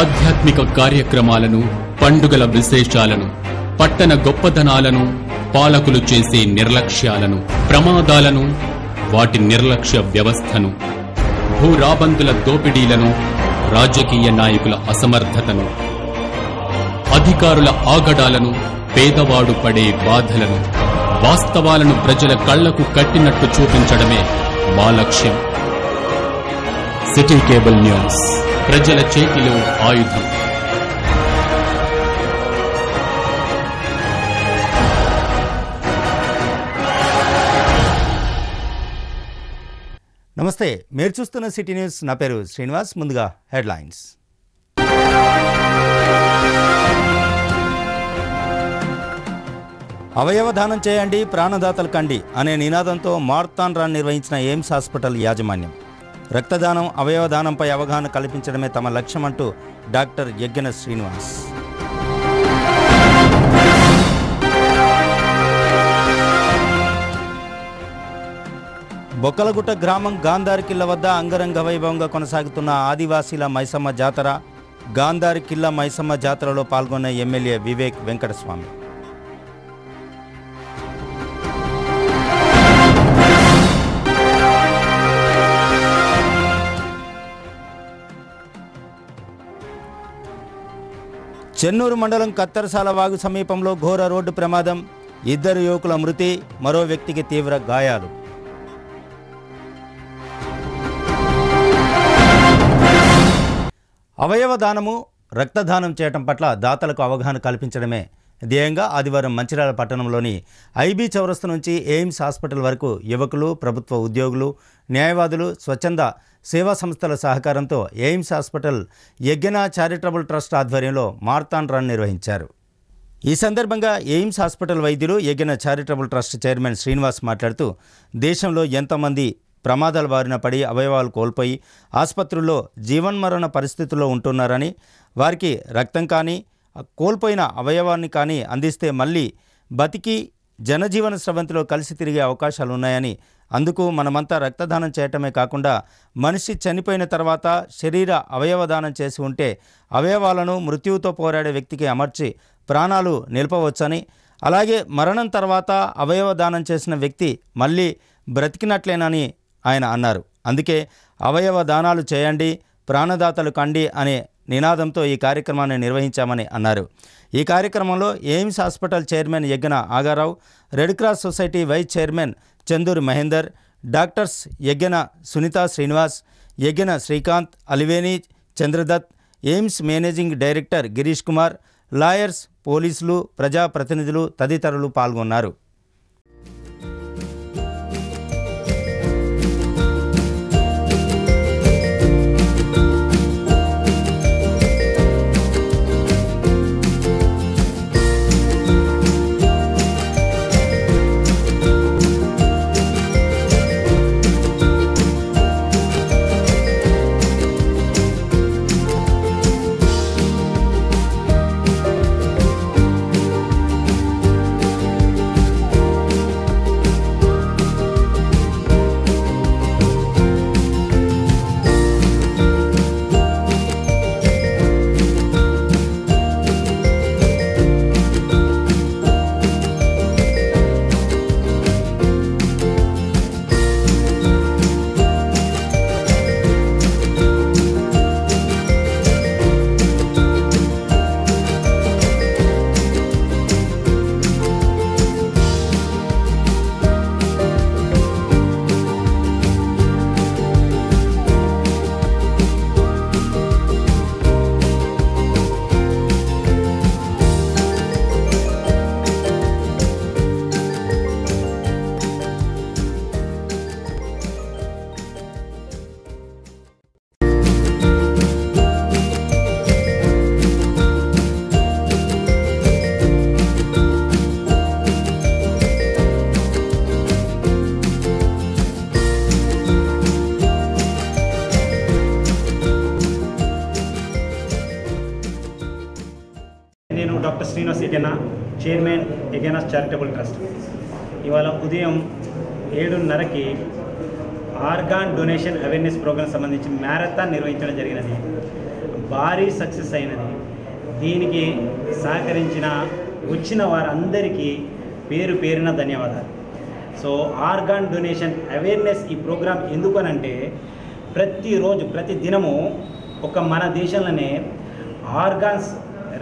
ఆధ్యాత్మిక కార్యక్రమాలను, పండుగల విశేషాలను, పట్టణ గొప్పదనాలను, పాలకులు చేసే నిర్లక్ష్యాలను, ప్రమాదాలను, వాటి నిర్లక్ష్య వ్యవస్థను, భూరాబందుల దోపిడీలను, రాజకీయ నాయకుల అసమర్థతను, అధికారుల ఆగడాలను, పేదవాడు పడే బాధలను, వాస్తవాలను ప్రజల కళ్లకు కట్టినట్టు చూపించడమే మా లక్ష్యం. సిటీ కేబుల్ న్యూస్, ప్రజల చేతిలో ఆయుధం. నమస్తే, మీరు చూస్తున్న సిటీ న్యూస్. నా పేరు శ్రీనివాస్. ముందుగా హెడ్లైన్స్. అవయవ దానం చేయండి, ప్రాణదాతలు కండి అనే నినాదంతో మారథాన్ రన్ నిర్వహించిన ఎయిమ్స్ హాస్పిటల్ యాజమాన్యం. రక్తదానం, అవయవ దానంపై అవగాహన కల్పించడమే తమ లక్ష్యమంటూ డాక్టర్ యగ్గన శ్రీనివాస్. బొక్కలగుట్ట గ్రామం గాంధారి కిల్ల వద్ద అంగరంగ వైభవంగా కొనసాగుతున్న ఆదివాసీల మైసమ్మ జాతర. గాంధారి కిల్ల మైసమ్మ జాతరలో పాల్గొన్న ఎమ్మెల్యే వివేక్ వెంకటస్వామి. చెన్నూరు మండలం కత్తరసాల వాగు సమీపంలో ఘోర రోడ్డు ప్రమాదం. 2 యువకుల మృతి, మరో వ్యక్తికి తీవ్ర గాయాలు. అవయవ దానము, రక్తదానం చేయటం పట్ల దాతలకు అవగాహన కల్పించడమే ధ్యేయంగా ఆదివారం మంచిర్యాల పట్టణంలోని ఐబీ చౌరస్తా నుంచి ఎయిమ్స్ హాస్పిటల్ వరకు యువకులు, ప్రభుత్వ ఉద్యోగులు, న్యాయవాదులు, స్వచ్ఛంద సేవా సంస్థల సహకారంతో ఎయిమ్స్ హాస్పిటల్ యగ్గన చారిటబుల్ ట్రస్ట్ ఆధ్వర్యంలో మారథాన్ రన్ నిర్వహించారు. ఈ సందర్భంగా ఎయిమ్స్ హాస్పిటల్ వైద్యులు, యగ్గన చారిటబుల్ ట్రస్ట్ చైర్మన్ శ్రీనివాస్ మాట్లాడుతూ, దేశంలో ఎంతమంది ప్రమాదాల బారిన పడి అవయవాలు కోల్పోయి ఆసుపత్రుల్లో జీవన్మరణ పరిస్థితుల్లో ఉంటున్నారని, వారికి రక్తం కానీ కోల్పోయిన అవయవాన్ని కానీ అందిస్తే మళ్ళీ బతికి జనజీవన స్రవంతిలో కలిసి తిరిగే అవకాశాలున్నాయని, అందుకు మనమంతా రక్తదానం చేయటమే కాకుండా మనిషి చనిపోయిన తర్వాత శరీర అవయవదానం చేసి ఉంటే అవయవాలను మృత్యువుతో పోరాడే వ్యక్తికి అమర్చి ప్రాణాలు నిలపవచ్చని, అలాగే మరణం తర్వాత అవయవదానం చేసిన వ్యక్తి మళ్ళీ బ్రతికినట్లేనని ఆయన అన్నారు. అందుకే అవయవ దానాలు చేయండి, ప్రాణదాతలు కండి అనే నినాదంతో ఈ కార్యక్రమాన్ని నిర్వహించామని అన్నారు. ఈ కార్యక్రమంలో Aims hospital chairman Yaggana Agarao, red cross society vice chairman Chanduri Mahender, doctors Yaggana Sunitha Srinivas, Yaggana Srikanth, Aliveni Chandradatt, Aims managing director Girish Kumar, lawyers, పోలీసులు, ప్రజాప్రతినిధులు తదితరులు పాల్గొన్నారు. Srinivas Yaggana, chairman Yaggana's charitable trust. ఇవాళ ఉదయం 7:30కి ఆర్గాన్ డొనేషన్ అవేర్నెస్ ప్రోగ్రాం సంబంధించి మ్యారథాన్ నిర్వహించడం జరిగినది. భారీ సక్సెస్ అయినది. దీనికి సహకరించిన వచ్చిన వారందరికీ పేరు పేరున ధన్యవాదాలు. సో ఆర్గాన్ డొనేషన్ అవేర్నెస్ ఈ ప్రోగ్రాం ఎందుకనంటే ప్రతిరోజు ప్రతి దినము మన దేశంలోనే ఆర్గాన్స్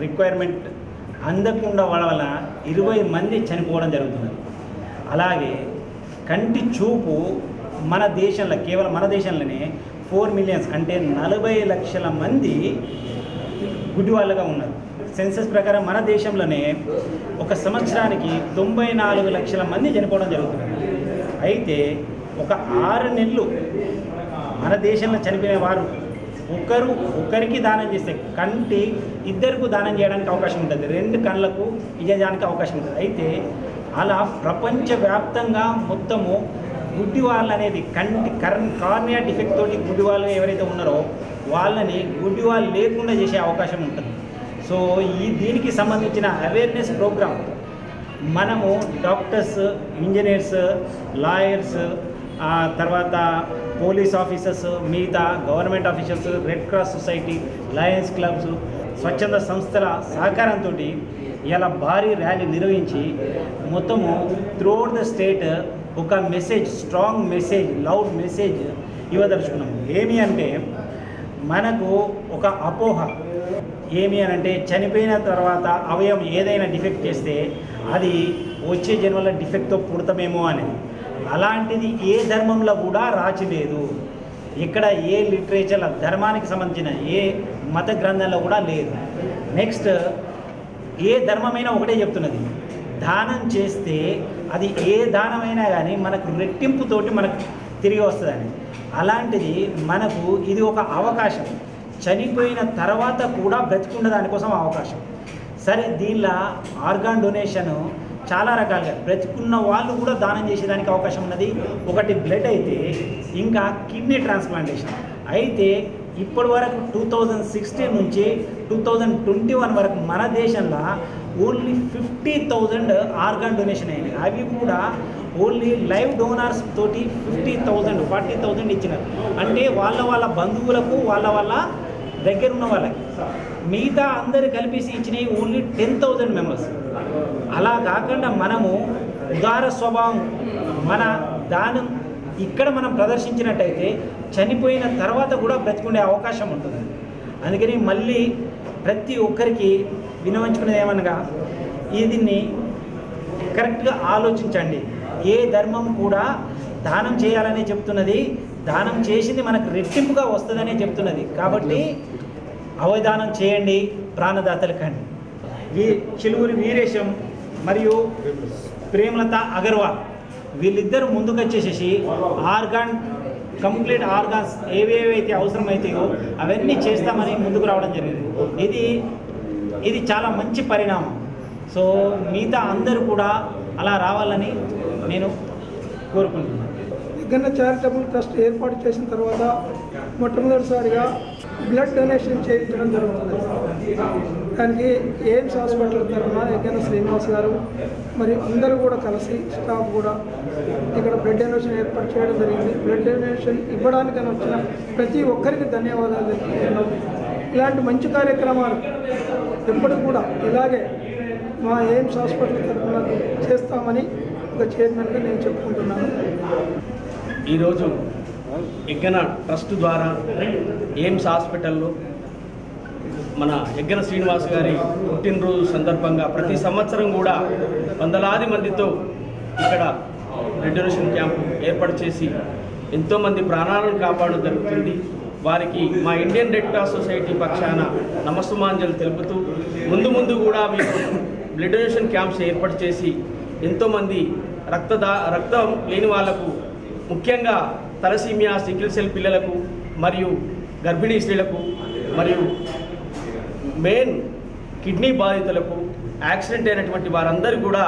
రిక్వైర్మెంట్ అందకుండా వల్ల 20 మంది చనిపోవడం జరుగుతుంది. అలాగే కంటి చూపు మన దేశంలో కేవలం మన దేశంలోనే 4 మిలియన్స్ అంటే 40 లక్షల మంది గుడ్డి వాళ్ళగా ఉన్నారు. సెన్సస్ ప్రకారం మన దేశంలోనే ఒక సంవత్సరానికి 94 లక్షల మంది చనిపోవడం జరుగుతుంది. అయితే ఒక 6 నెలలు మన దేశంలో చనిపోయిన వారు ఒకరికి దానం చేస్తే కంటి ఇద్దరికి దానం చేయడానికి అవకాశం ఉంటుంది, 2 కళ్ళకు ఇవ్వడానికి అవకాశం ఉంటుంది. అయితే అలా ప్రపంచవ్యాప్తంగా మొత్తము గుడ్డి వాళ్ళు అనేది కార్నియా డిఫెక్ట్ తోటి గుడ్డి వాళ్ళు ఎవరైతే ఉన్నారో వాళ్ళని గుడ్డి వాళ్ళు లేకుండా చేసే అవకాశం ఉంటుంది. సో దీనికి సంబంధించిన అవేర్నెస్ ప్రోగ్రామ్ మనము డాక్టర్స్, ఇంజనీర్స్, లాయర్స్, తర్వాత పోలీస్ ఆఫీసర్స్, మిగతా government officers, red cross society, Lions Clubs, స్వచ్ఛంద సంస్థల సహకారంతో ఇలా భారీ ర్యాలీ నిర్వహించి మొత్తము త్రూఅవుట్ ద స్టేట్ ఒక message, strong message, loud message ఇవ్వదలుచుకున్నాము. ఏమి అంటే మనకు ఒక అపోహ ఏమి అని అంటే చనిపోయిన తర్వాత అవయవం ఏదైనా డిఫెక్ట్ చేస్తే అది వచ్చే జన్మలో డిఫెక్ట్తో పుడతామేమో అనేది. అలాంటిది ఏ ధర్మంలో కూడా రాచలేదు. ఇక్కడ ఏ లిటరేచర్లో ధర్మానికి సంబంధించిన ఏ మత గ్రంథంలో కూడా లేదు. నెక్స్ట్ ఏ ధర్మమైనా ఒకటే చెప్తున్నది, దానం చేస్తే అది ఏ దానమైనా కానీ మనకు రెట్టింపుతోటి మనకు తిరిగి వస్తుందని. అలాంటిది మనకు ఇది ఒక అవకాశం, చనిపోయిన తర్వాత కూడా బ్రతికుండే దానికోసం అవకాశం. సరే, దీనిలో ఆర్గాన్ డొనేషన్ చాలా రకాలుగా బ్రతికున్న వాళ్ళు కూడా దానం చేసేదానికి అవకాశం ఉన్నది. ఒకటి బ్లడ్ అయితే ఇంకా కిడ్నీ ట్రాన్స్ప్లాంటేషన్ అయితే ఇప్పటి వరకు 2016 నుంచి 2021 వరకు మన దేశంలో ఓన్లీ 50,000 ఆర్గాన్ డొనేషన్ అయింది. అవి కూడా ఓన్లీ లైవ్ డోనార్స్ తోటి 50,000, 40,000 ఇచ్చినారు. అంటే వాళ్ళ బంధువులకు వాళ్ళ దగ్గర ఉన్న వాళ్ళకి, మిగతా అందరు కలిపేసి ఇచ్చినవి ఓన్లీ 10,000 మెంబర్స్. అలా కాకుండా మనము ఉదార స్వభావం మన దానం ఇక్కడ మనం ప్రదర్శించినట్టయితే చనిపోయిన తర్వాత కూడా బ్రతికుండే అవకాశం ఉంటుంది. అందుకని మళ్ళీ ప్రతి ఒక్కరికి వినవించుకునేది ఏమనగా దీన్ని కరెక్ట్గా ఆలోచించండి. ఏ ధర్మం కూడా దానం చేయాలని చెప్తున్నది, దానం చేసింది మనకు రెట్టింపుగా వస్తుందనే చెప్తున్నది. కాబట్టి అవదానం చేయండి, ప్రాణదాతలు కండి. చిలువురి వీరేశం మరియు ప్రేమలత అగర్వాల్ వీళ్ళిద్దరూ ముందుకు వచ్చేసేసి కంప్లీట్ ఆర్గాన్స్ ఏవేవైతే అవసరమైతాయో అవన్నీ చేస్తామని ముందుకు రావడం జరిగింది. ఇది చాలా మంచి పరిణామం. సో మిగతా అందరూ కూడా అలా రావాలని నేను కోరుకుంటున్నాను. ఎగెనా చారిటబుల్ ట్రస్ట్ ఏర్పాటు చేసిన తర్వాత మొట్టమొదటిసారిగా బ్లడ్ డొనేషన్ చేయించడం జరుగుతుంది. దానికి ఎయిమ్స్ హాస్పిటల్ తరఫున ఎగెనా శ్రీనివాస్ గారు మరియు అందరూ కూడా కలిసి స్టాఫ్ కూడా ఇక్కడ బ్లడ్ డొనేషన్ ఏర్పాటు చేయడం జరిగింది. బ్లడ్ డొనేషన్ ఇవ్వడానికని వచ్చిన ప్రతి ఒక్కరికి ధన్యవాదాలు తెలుపుతున్నాం. ఇలాంటి మంచి కార్యక్రమాలు ఎప్పుడు కూడా ఇలాగే మా ఎయిమ్స్ హాస్పిటల్ తరఫున చేస్తామని ఒక చైర్మన్గా నేను చెప్పుకుంటున్నాను. ఈరోజు ఎగెనా ట్రస్ట్ ద్వారా ఎయిమ్స్ హాస్పిటల్లో మన ఎగెనా శ్రీనివాస్ గారి పుట్టినరోజు సందర్భంగా ప్రతి సంవత్సరం కూడా వందలాది మందితో ఇక్కడ బ్లడ్ డొనేషన్ క్యాంపు ఏర్పాటు చేసి ఎంతోమంది ప్రాణాలను కాపాడడం జరుగుతుంది. వారికి మా ఇండియన్ రెడ్ క్రాస్ సొసైటీ పక్షాన నమస్సుమాంజలు తెలుపుతూ ముందు కూడా మీరు బ్లడ్ డొనేషన్ క్యాంప్స్ ఏర్పాటు చేసి ఎంతోమంది రక్తం లేని వాళ్లకు, ముఖ్యంగా తలసీమియా, సికిల్ సెల్ పిల్లలకు మరియు గర్భిణీ స్త్రీలకు మరియు మెయిన్ కిడ్నీ బాధితులకు, యాక్సిడెంట్ అయినటువంటి వారందరూ కూడా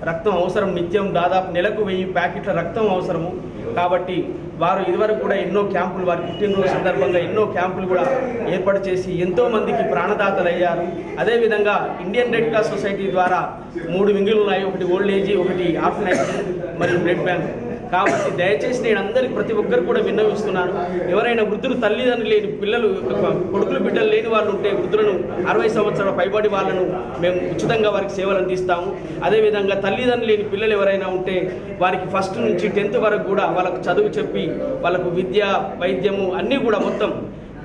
రక్తం అవసరం. నిత్యం దాదాపు నెలకు 1000 ప్యాకెట్ల రక్తం అవసరము. కాబట్టి వారు ఇదివరకు కూడా ఎన్నో క్యాంపులు, వారి పుట్టినరోజు సందర్భంగా ఎన్నో క్యాంపులు కూడా ఏర్పాటు చేసి ఎంతో మందికి ప్రాణదాతలు అయ్యారు. అదేవిధంగా ఇండియన్ రెడ్ క్రాస్ సొసైటీ ద్వారా 3 వింగులు ఉన్నాయి, ఒకటి ఓల్డ్ ఏజ్, ఒకటి ఆర్ఫనైజ్ మరియు బ్లడ్ బ్యాంక్. కాబట్టి దయచేసి నేను అందరికి ప్రతి ఒక్కరు కూడా విన్నవిస్తున్నాను, ఎవరైనా వృద్ధులు తల్లిదండ్రులు లేని పిల్లలు, కొడుకులు బిడ్డలు లేని వాళ్ళు ఉంటే వృద్ధులను 60 సంవత్సరాల పైబడి వాళ్ళను మేము ఉచితంగా వారికి సేవలు అందిస్తాము. అదేవిధంగా తల్లిదండ్రులు లేని పిల్లలు ఎవరైనా ఉంటే వారికి 1st నుంచి 10th వరకు కూడా వాళ్ళకు చదువు చెప్పి వాళ్ళకు విద్య, వైద్యము అన్నీ కూడా మొత్తం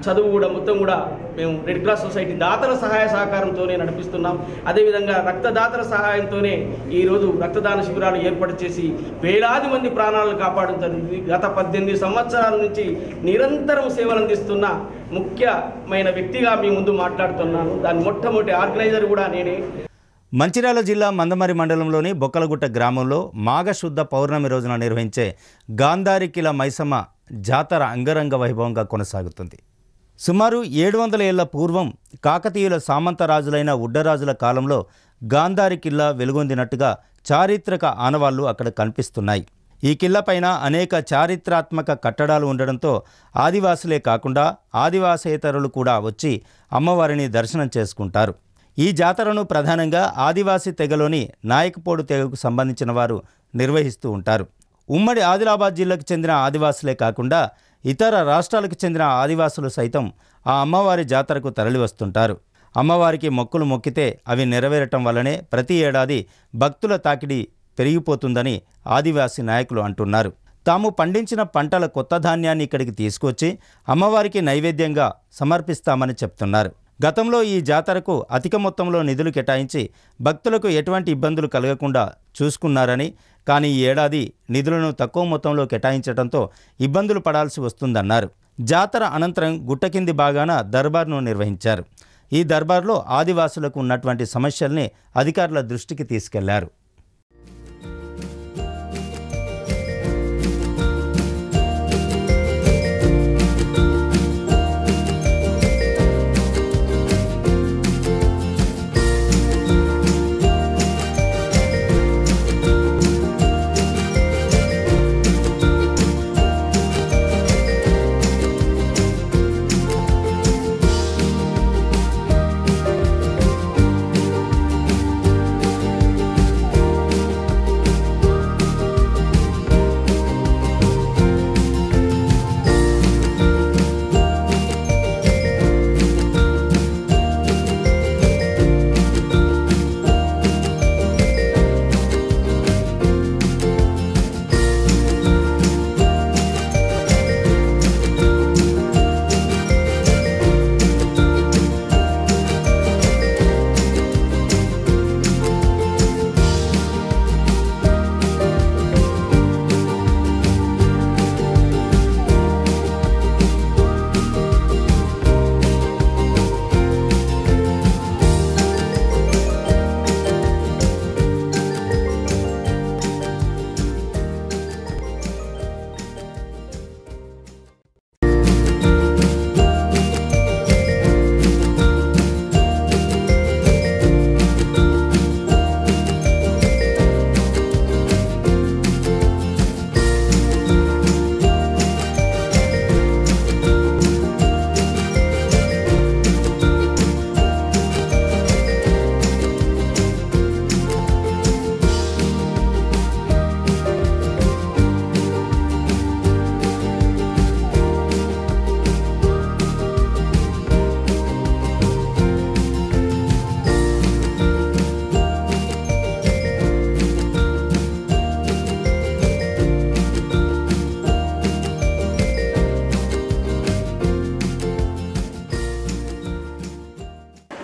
చదువు కూడా మొత్తం కూడా మేము రెడ్ క్రాస్ సొసైటీ దాతల సహాయ సహకారంతోనే నడిపిస్తున్నాం. అదేవిధంగా రక్తదాతల సహాయంతోనే ఈరోజు రక్తదాన శిబిరాలు ఏర్పాటు చేసి వేలాది మంది ప్రాణాలను కాపాడుతుంది. గత 18 సంవత్సరాల నుంచి నిరంతరం సేవలు అందిస్తున్న ముఖ్యమైన వ్యక్తిగా మీ ముందు మాట్లాడుతున్నాను. దాని మొట్టమొదటి ఆర్గనైజర్ కూడా నేనే. మంచిర్యాల జిల్లా మందమరి మండలంలోని బొక్కలగుట్ట గ్రామంలో మాఘశుద్ధ పౌర్ణమి రోజున నిర్వహించే గాంధారికిల మైసమ్మ జాతర అంగరంగ వైభవంగా కొనసాగుతుంది. సుమారు 700 ఏళ్ల పూర్వం కాకతీయుల సామంతరాజులైన ఉడ్డరాజుల కాలంలో గాంధారి కిల్లా వెలుగొందినట్టుగా చారిత్రక ఆనవాళ్లు అక్కడ కనిపిస్తున్నాయి. ఈ కిల్లపైన అనేక చారిత్రాత్మక కట్టడాలు ఉండడంతో ఆదివాసులే కాకుండా ఆదివాసేతరులు కూడా వచ్చి అమ్మవారిని దర్శనం చేసుకుంటారు. ఈ జాతరను ప్రధానంగా ఆదివాసీ తెగలోని నాయకపోడు తెగకు సంబంధించిన వారు నిర్వహిస్తూ ఉంటారు. ఉమ్మడి ఆదిలాబాద్ జిల్లాకు చెందిన ఆదివాసులే కాకుండా ఇతర రాష్ట్రాలకు చెందిన ఆదివాసులు సైతం ఆ అమ్మవారి జాతరకు తరలివస్తుంటారు. అమ్మవారికి మొక్కులు మొక్కితే అవి నెరవేరటం వల్లనే ప్రతి ఏడాది భక్తుల తాకిడి పెరిగిపోతుందని ఆదివాసీ నాయకులు అంటున్నారు. తాము పండించిన పంటల కొత్త ధాన్యాన్ని ఇక్కడికి తీసుకొచ్చి అమ్మవారికి నైవేద్యంగా సమర్పిస్తామని చెప్తున్నారు. గతంలో ఈ జాతరకు అధిక మొత్తంలో నిధులు కేటాయించి భక్తులకు ఎటువంటి ఇబ్బందులు కలగకుండా చూసుకున్నారని, కానీ ఈ ఏడాది నిధులను తక్కువ మొత్తంలో కేటాయించడంతో ఇబ్బందులు పడాల్సి వస్తుందన్నారు. జాతర అనంతరం గుట్టకింది భాగాన దర్బార్ను నిర్వహించారు. ఈ దర్బార్లో ఆదివాసులకు ఉన్నటువంటి సమస్యల్ని అధికారుల దృష్టికి తీసుకెళ్లారు.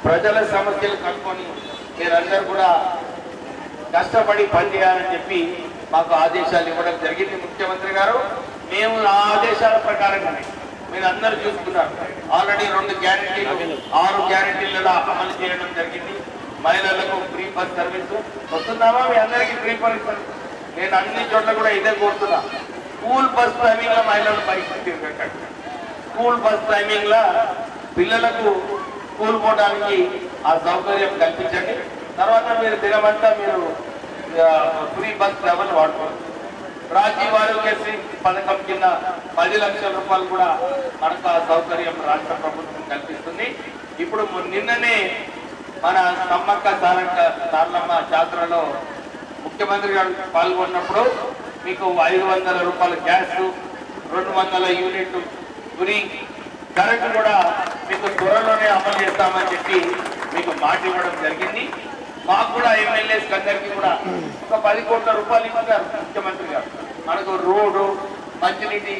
ప్రజల సమస్యలు కనుక్కొని మీరందరూ కూడా కష్టపడి పనిచేయాలని చెప్పి మాకు ఆదేశాలు ఇవ్వడం జరిగింది ముఖ్యమంత్రి గారు. మేము ఆ ఆదేశాల ప్రకారంగానే మీరు అందరూ చూసుకున్నారు. ఆల్రెడీ 2 గ్యారెంటీలు 6 గ్యారెంటీలలో అమలు చేయడం జరిగింది. మహిళలకు ఫ్రీ బస్ సర్వీస్ వస్తున్నామా? మీ అందరికీ ఫ్రీ బస్ సర్వీస్. నేను అన్ని చోట్ల కూడా ఇదే కోరుతున్నా. స్కూల్ బస్ టైమింగ్ లో మహిళలు బైక్ తిరగకండి. స్కూల్ బస్ టైమింగ్ లో పిల్లలకు స్కూల్ పోవడానికి ఆ సౌకర్యం కల్పించండి. తర్వాత మీరు దినమంతా మీరు ఫ్రీ బస్ ట్రావెల్ వాడుకోవచ్చు. రాజీవ్ ఆరోగ్యశ్రీ పథకం కింద 10 లక్షల రూపాయలు కూడా మనకు ఆ సౌకర్యం రాష్ట్ర ప్రభుత్వం కల్పిస్తుంది. ఇప్పుడు నిన్ననే మన సమ్మక్క సారలమ్మ జాతరలో ముఖ్యమంత్రి గారు పాల్గొన్నప్పుడు మీకు 500 రూపాయల గ్యాస్, 200 యూనిట్ ఫ్రీ కరెంట్ కూడా మీకు త్వరలోనే అమలు చేస్తామని చెప్పి మీకు మాట ఇవ్వడం జరిగింది. మాకు కూడా ఎమ్మెల్యేస్ అందరికీ కూడా ఒక 10 కోట్ల రూపాయలు ఇచ్చారు ముఖ్యమంత్రి గారు. మనకు రోడ్డు, మంచినీటి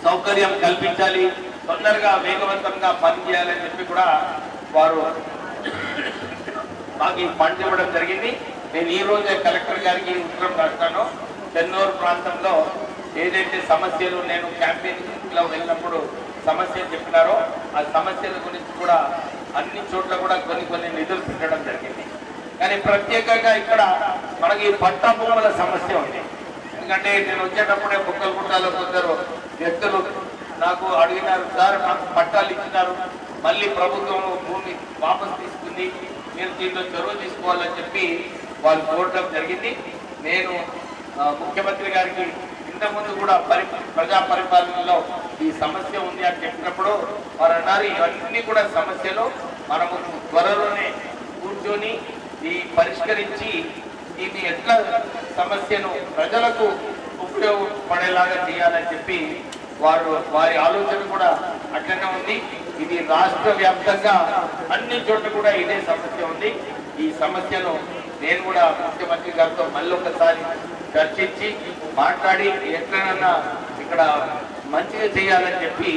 సౌకర్యం కల్పించాలి, తొందరగా వేగవంతంగా పనిచేయాలని చెప్పి కూడా వారు మాకు ఈ ఫండ్ ఇవ్వడం జరిగింది. నేను ఈ రోజే కలెక్టర్ గారికి ఉత్తరం రాస్తాను. చెన్నూరు ప్రాంతంలో ఏదైతే సమస్యలు నేను క్యాంపెయిన్లో వెళ్ళినప్పుడు సమస్యలు చెప్పినారో ఆ సమస్యల గురించి కూడా అన్ని చోట్ల కూడా కొన్ని నిధులు పెట్టడం జరిగింది. కానీ ప్రత్యేకంగా ఇక్కడ మనకి ఈ పట్టా భూముల సమస్య ఉంది. ఎందుకంటే నేను వచ్చేటప్పుడే బుక్కలగుంటలో కొందరు వ్యక్తులు నాకు అడిగినారు, సార్ మాకు పట్టాలు ఇచ్చినారు, మళ్ళీ ప్రభుత్వం భూమి వాపసు తీసుకుంది, మీరు దీంట్లో చొరవ తీసుకోవాలని చెప్పి వాళ్ళు కోరడం జరిగింది. నేను ముఖ్యమంత్రి గారికి ఇంతకుముందు కూడా ప్రజా పరిపాలనలో ఈ సమస్య ఉంది అని చెప్పినప్పుడు వారు అన్నారు, ఇవన్నీ కూడా సమస్యలు మనము త్వరలోనే కూర్చొని ఈ పరిష్కరించి ఇది ఎట్లా సమస్యను ప్రజలకు ఉపయోగపడేలాగా చేయాలని చెప్పి వారి ఆలోచన కూడా అట్లనే ఉంది. ఇది రాష్ట్ర వ్యాప్తంగా అన్ని చోట్ల కూడా ఇదే సమస్య ఉంది. ఈ సమస్యను నేను కూడా ముఖ్యమంత్రి గారితో మళ్ళీ ఒకసారి చర్చించి మాట్లాడి ఎట్లనన్నా ఇక్కడ మంచిగా చేయాలని చెప్పి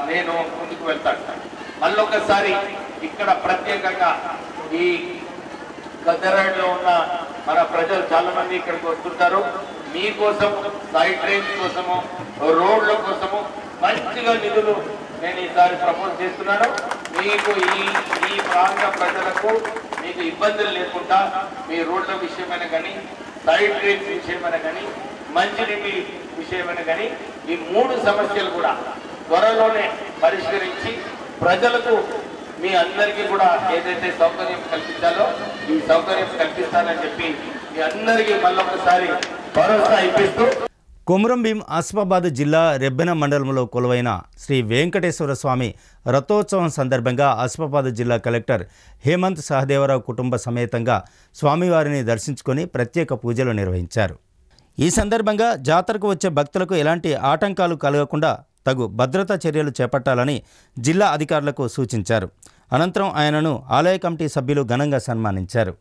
నేను ముందుకు వెళ్తాను. మళ్ళీ ఒకసారి ఇక్కడ ప్రత్యేకంగా ఈ గద్దరాడిలో ఉన్న మన ప్రజలు చాలా మంది ఇక్కడికి వస్తుంటారు. మీకోసం సైడ్ డ్రైన్స్ కోసము, రోడ్ల కోసము మంచిగా నిధులు నేను ఈసారి ప్రపోజ్ చేస్తున్నాను. మీకు ఈ ప్రాంత ప్రజలకు మీకు ఇబ్బందులు లేకుండా మీ రోడ్ల విషయమైనా కానీ, సైడ్ డ్రైన్స్ విషయమైనా కానీ, మంచినీటి విషయమైనా కానీ ఈ 3 సమస్యలు కూడా త్వరలోనే పరిష్కరించి ప్రజలకు మీ అందరికీ కూడా ఏదైతే సౌకర్యం కల్పించాలో ఈ సౌకర్యం కల్పిస్తానని చెప్పి మీ అందరికీ మళ్ళొకసారి భరోసా ఇప్పిస్తూ కొమురంభీం ఆసిఫాబాద్ జిల్లా రెబ్బెన మండలంలో కొలువైన శ్రీ వెంకటేశ్వర స్వామి రథోత్సవం సందర్భంగా ఆసిఫాబాద్ జిల్లా కలెక్టర్ హేమంత్ సహదేవరావు కుటుంబ సమేతంగా స్వామివారిని దర్శించుకొని ప్రత్యేక పూజలు నిర్వహించారు. ఈ సందర్భంగా జాతరకు వచ్చే భక్తులకు ఎలాంటి ఆటంకాలు కలగకుండా తగు భద్రతా చర్యలు చేపట్టాలని జిల్లా అధికారులకు సూచించారు. అనంతరం ఆయనను ఆలయ కమిటీ సభ్యులు ఘనంగా సన్మానించారు.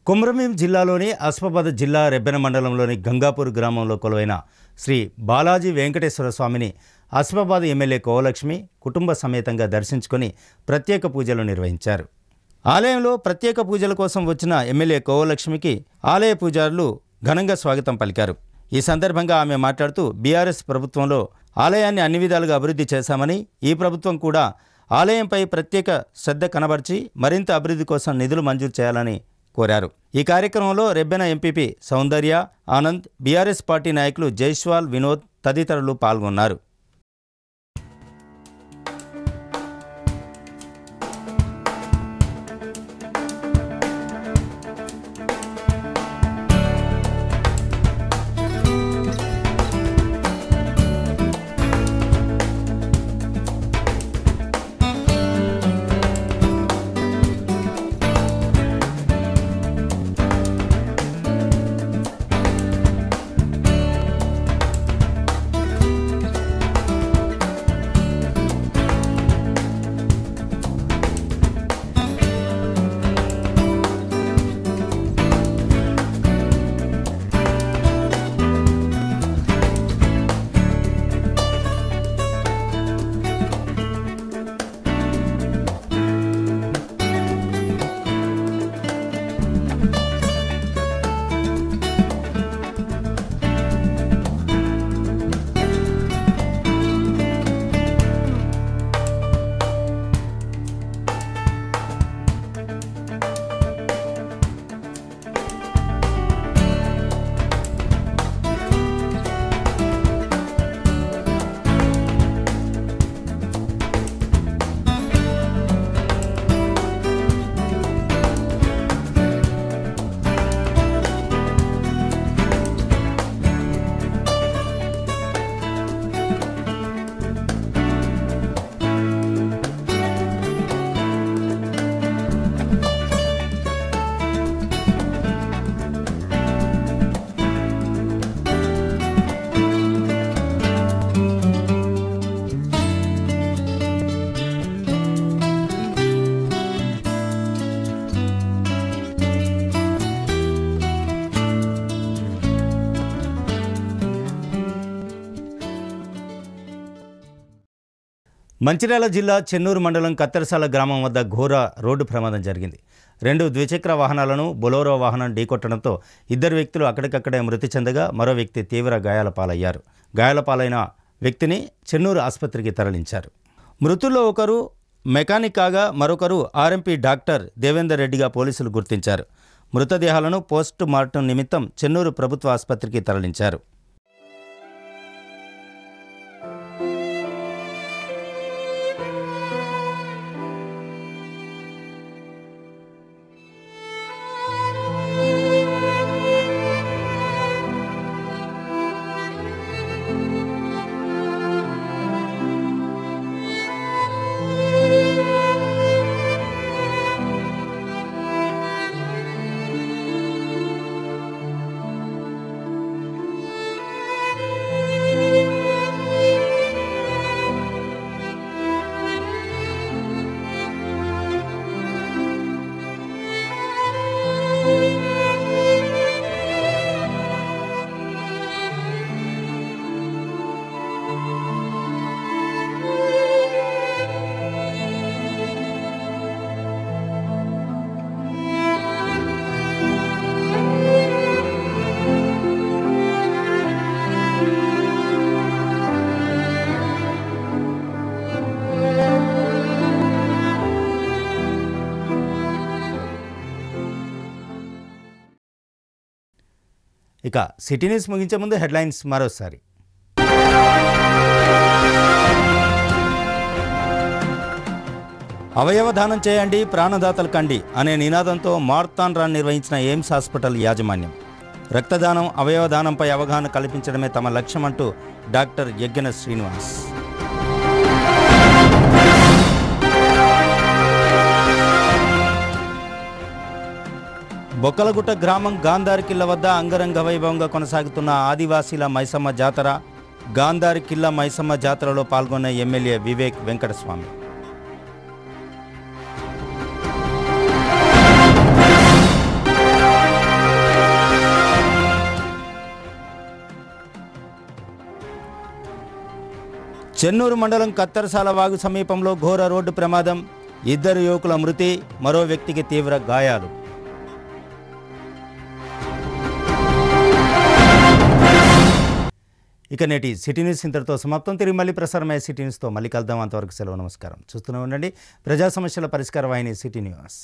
కొమురంభీం జిల్లాలోని ఆసిఫాబాద్ జిల్లా రెబ్బెన మండలంలోని గంగాపూర్ గ్రామంలో కొలువైన శ్రీ బాలాజీ వెంకటేశ్వర స్వామిని ఆసిఫాబాద్ ఎమ్మెల్యే కోవలక్ష్మి కుటుంబ సమేతంగా దర్శించుకొని ప్రత్యేక పూజలు నిర్వహించారు. ఆలయంలో ప్రత్యేక పూజల కోసం వచ్చిన ఎమ్మెల్యే కోవలక్ష్మికి ఆలయ పూజారులు ఘనంగా స్వాగతం పలికారు. ఈ సందర్భంగా ఆమె మాట్లాడుతూ బీఆర్ఎస్ ప్రభుత్వంలో ఆలయాన్ని అన్ని విధాలుగా అభివృద్ధి చేశామని, ఈ ప్రభుత్వం కూడా ఆలయంపై ప్రత్యేక శ్రద్ధ కనబర్చి మరింత అభివృద్ధి కోసం నిధులు మంజూరు చేయాలని కోరారు. ఈ కార్యక్రమంలో రెబ్బెన ఎంపీపీ సౌందర్య, ఆనంద్, బీఆర్ఎస్ పార్టీ నాయకులు జైస్వాల్, వినోద్ తదితరులు పాల్గొన్నారు. మంచిర్యాల జిల్లా చెన్నూరు మండలం కత్తెరసాల గ్రామం వద్ద ఘోర రోడ్డు ప్రమాదం జరిగింది. 2 ద్విచక్ర వాహనాలను బొలోరో వాహనం ఢీకొట్టడంతో 2 వ్యక్తులు అక్కడికక్కడే మృతి చెందగా మరో వ్యక్తి తీవ్ర గాయాల పాలయ్యారు. గాయాల పాలైన వ్యక్తిని చెన్నూరు ఆసుపత్రికి తరలించారు. మృతుల్లో ఒకరు మెకానిక్ కాగా మరొకరు ఆర్ఎంపీ డాక్టర్ దేవేందర్ రెడ్డిగా పోలీసులు గుర్తించారు. మృతదేహాలను పోస్ట్ మార్టం నిమిత్తం చెన్నూరు ప్రభుత్వ ఆసుపత్రికి తరలించారు. ఇక సిటీ న్యూస్ ముగించే ముందు హెడ్లైన్స్ మరోసారి. అవయవ దానం చేయండి, ప్రాణదాతలు కండి అనే నినాదంతో మారథాన్ రన్ నిర్వహించిన ఎయిమ్స్ హాస్పిటల్ యాజమాన్యం. రక్తదానం, అవయవ దానంపై అవగాహన కల్పించడమే తమ లక్ష్యమంటూ డాక్టర్ యగ్గన శ్రీనివాస్. బొక్కలగుట్ట గ్రామం గాంధారి కిల్ల వద్ద అంగరంగ వైభవంగా కొనసాగుతున్న ఆదివాసీల మైసమ్మ జాతర. గాంధారి కిల్ల మైసమ్మ జాతరలో పాల్గొన్న ఎమ్మెల్యే వివేక్ వెంకటస్వామి. చెన్నూరు మండలం కత్తరసాల వాగు సమీపంలో ఘోర రోడ్డు ప్రమాదం, 2 యువకుల మృతి, మరో వ్యక్తికి తీవ్ర గాయాలు. ఇక నేటి సిటీ న్యూస్ ఇంతటితో సమాప్తం. తిరిగి మళ్ళీ ప్రసారమయ్యే సిటీ న్యూస్తో మళ్ళీ కలుద్దాం. అంతవరకు సెలవు, నమస్కారం. చూస్తూనే ఉండండి ప్రజా సమస్యల పరిష్కార వాహిని సిటీ న్యూస్.